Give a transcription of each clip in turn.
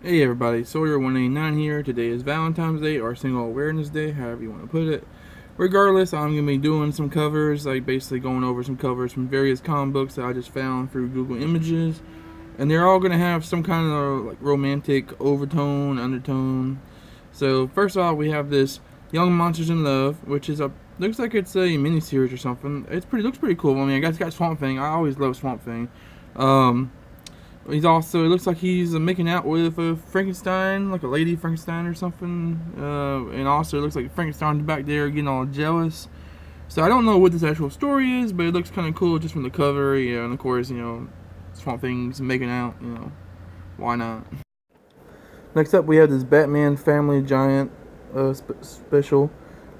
Hey everybody, Sawyer 189 here. Today is Valentine's Day or Single Awareness Day, however you want to put it. Regardless, I'm going to be doing some covers, like basically going over some covers from various comic books that I just found through Google Images. And they're all going to have some kind of like romantic overtone, undertone. So first off, we have this Young Monsters in Love, which is looks like it's a miniseries or something. Looks pretty cool. I mean, I guess it's got Swamp Thing. I always love Swamp Thing. Um, it looks like he's making out with a Frankenstein, like a lady Frankenstein or something. And also, it looks like Frankenstein's back there getting all jealous. So I don't know what this actual story is, but it looks kind of cool just from the cover. Yeah, and of course, Swamp Thing's making out. Why not? Next up, we have this Batman Family Giant special,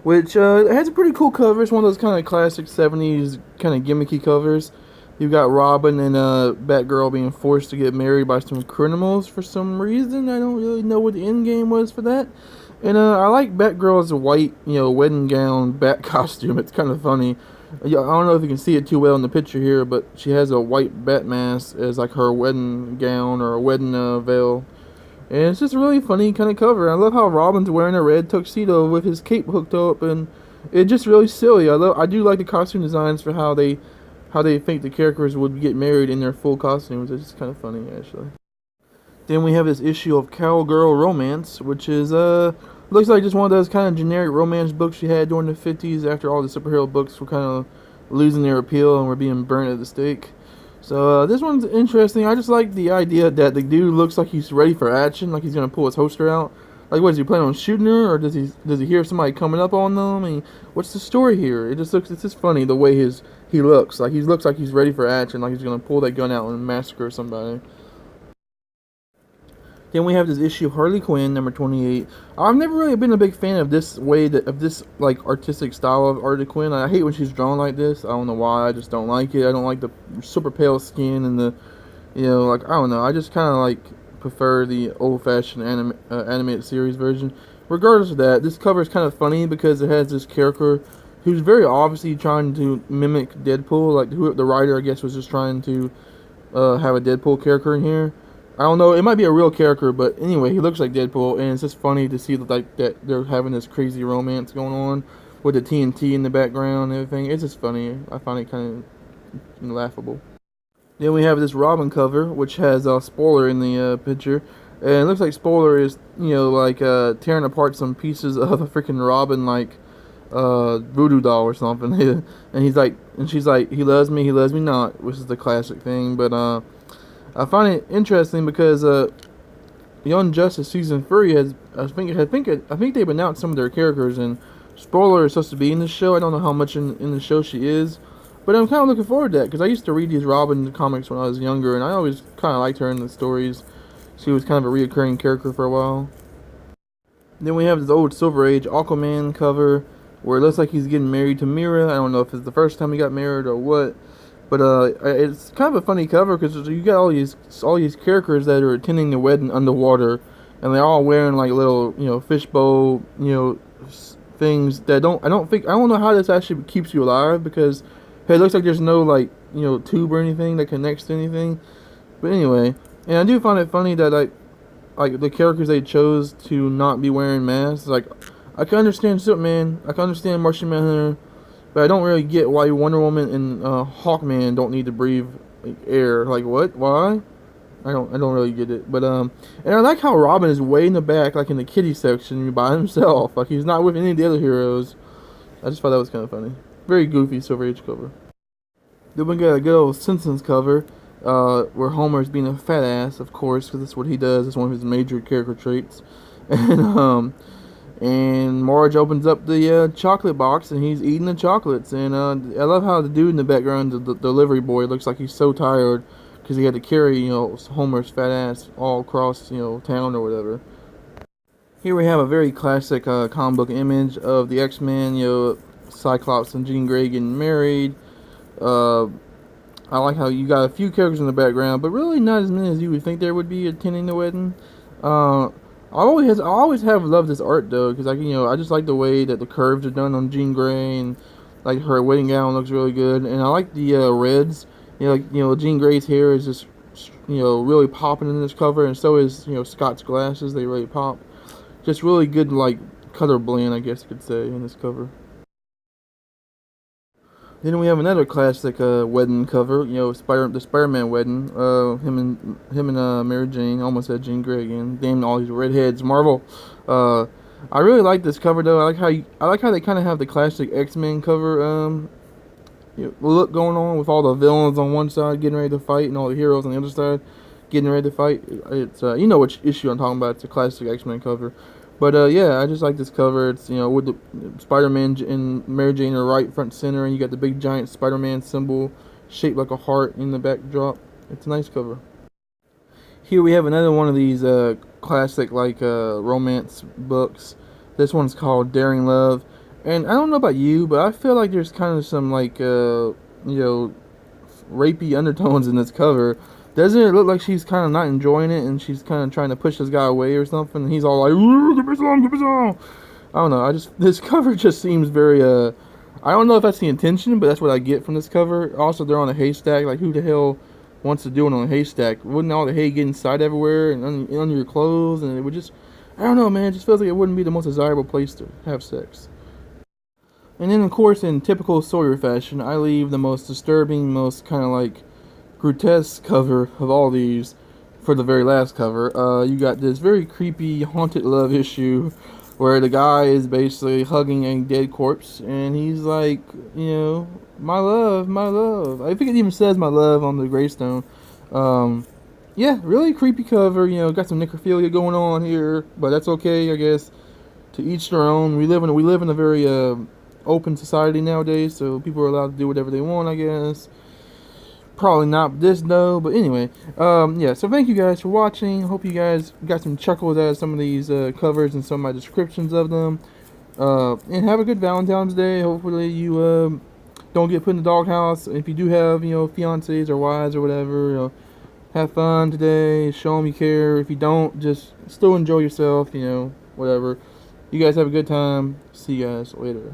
which has a pretty cool cover. It's one of those kind of classic '70s kind of gimmicky covers. You've got Robin and Batgirl being forced to get married by some criminals for some reason. I don't really know what the end game was for that. And I like Batgirl's white, wedding gown bat costume. It's kind of funny. I don't know if you can see it too well in the picture here, but she has a white bat mask as like her wedding gown or a wedding veil. And it's just a really funny kind of cover. I love how Robin's wearing a red tuxedo with his cape hooked up, and it's just really silly. I do like the costume designs for how they think the characters would get married in their full costumes. It's just kind of funny, actually. Then we have this issue of Cowgirl Romance, which is looks like just one of those kind of generic romance books you had during the 50s after all the superhero books were kind of losing their appeal and were being burnt at the stake. So this one's interesting. I just like the idea that the dude looks like he's ready for action, like he's gonna pull his holster out. Like, what is he planning on shooting her, or does he hear somebody coming up on them? I mean, what's the story here? It's just funny the way he looks. Like he looks like he's ready for action, like he's gonna pull that gun out and massacre somebody. Then we have this issue of Harley Quinn, number 28. I've never really been a big fan of this like artistic style of Harley Quinn. I hate when she's drawn like this. I don't know why. I just don't like it. I don't like the super pale skin and like I don't know. I just kind of like prefer the old-fashioned animated series version. Regardless of that, this cover is kind of funny because it has this character who's very obviously trying to mimic Deadpool. Like the writer, I guess, was just trying to have a Deadpool character in here. I don't know. It might be a real character, but anyway, he looks like Deadpool, and it's just funny to see like that they're having this crazy romance going on with the TNT in the background and everything. It's just funny. I find it kind of laughable. Then we have this Robin cover, which has a Spoiler in the picture, and it looks like Spoiler is like tearing apart some pieces of a freaking Robin like voodoo doll or something. And she's like, he loves me not, which is the classic thing, but I find it interesting because Young Justice season 3 has I think they've announced some of their characters, and Spoiler is supposed to be in the show. I don't know how much in the show she is, but I'm kind of looking forward to that because I used to read these Robin comics when I was younger, and I always kind of liked her in the stories. She was kind of a reoccurring character for a while. Then we have this old Silver Age Aquaman cover where it looks like he's getting married to Mira. I don't know if it's the first time he got married or what. But it's kind of a funny cover because you got all these characters that are attending the wedding underwater, and they're all wearing like little fishbowl things that I don't know how this actually keeps you alive because hey, it looks like there's no like tube or anything that connects to anything. But anyway, and I do find it funny that like the characters they chose to not be wearing masks. Like I can understand Superman, I can understand Martian Manhunter. But I don't really get why Wonder Woman and Hawkman don't need to breathe like, air. Like what? Why? I don't really get it. But and I like how Robin is way in the back, like in the kitty section, by himself. Like he's not with any of the other heroes. I just thought that was kind of funny. Very goofy Silver Age cover. Then we got a good old Simpsons cover, where Homer's being a fat ass, of course, because that's what he does. It's one of his major character traits. And Marge opens up the chocolate box, and he's eating the chocolates. And I love how the dude in the background, the delivery boy, looks like he's so tired because he had to carry, Homer's fat ass all across, town or whatever. Here we have a very classic comic book image of the X-Men, Cyclops and Jean Grey getting married. Uh, I like how you got a few characters in the background, but really not as many as you would think there would be attending the wedding. I always have loved this art though, because I just like the way that the curves are done on Jean Grey, and like her wedding gown looks really good, and I like the reds. Jean Grey's hair is just really popping in this cover, and so is Scott's glasses. They really pop. Just really good like color blend, I guess you could say, in this cover. Then we have another classic wedding cover. The Spider-Man wedding. Him and Mary Jane. Almost said Jean Grey again. Damn all these redheads. Marvel. I really like this cover though. I like how they kind of have the classic X-Men cover look going on, with all the villains on one side getting ready to fight and all the heroes on the other side getting ready to fight. It's you know which issue I'm talking about. It's a classic X-Men cover. But yeah, I just like this cover. It's with the Spider-Man and Mary Jane are right front center, and you got the big giant Spider-Man symbol shaped like a heart in the backdrop. It's a nice cover. Here we have another one of these classic like romance books. This one's called Daring Love, and I don't know about you, but I feel like there's kind of some like rapey undertones in this cover. Doesn't it look like she's kind of not enjoying it, and she's kind of trying to push this guy away or something? And he's all like, "Ooh, give me some, give me some." I don't know. This cover just seems very I don't know if that's the intention, but that's what I get from this cover. Also, they're on a haystack. Like, who the hell wants to do it on a haystack? Wouldn't all the hay get inside everywhere and under your clothes? And it would just, I don't know, man. It just feels like it wouldn't be the most desirable place to have sex. And then, of course, in typical Sawyer fashion, I leave the most disturbing, most kind of like grotesque cover of all these for the very last cover. You got this very creepy haunted love issue where the guy is basically hugging a dead corpse, and he's like, my love, my love. I think it even says my love on the gravestone. Yeah, really creepy cover. Got some necrophilia going on here, but that's okay, I guess. To each their own. We live in a very open society nowadays, so people are allowed to do whatever they want, I guess. Probably not this though, but anyway, yeah, so thank you guys for watching. Hope you guys got some chuckles out of some of these covers and some of my descriptions of them, and have a good Valentine's Day. Hopefully you don't get put in the doghouse. If you do have fiancés or wives or whatever, have fun today, show them you care. If you don't, just still enjoy yourself, whatever. You guys have a good time. See you guys later.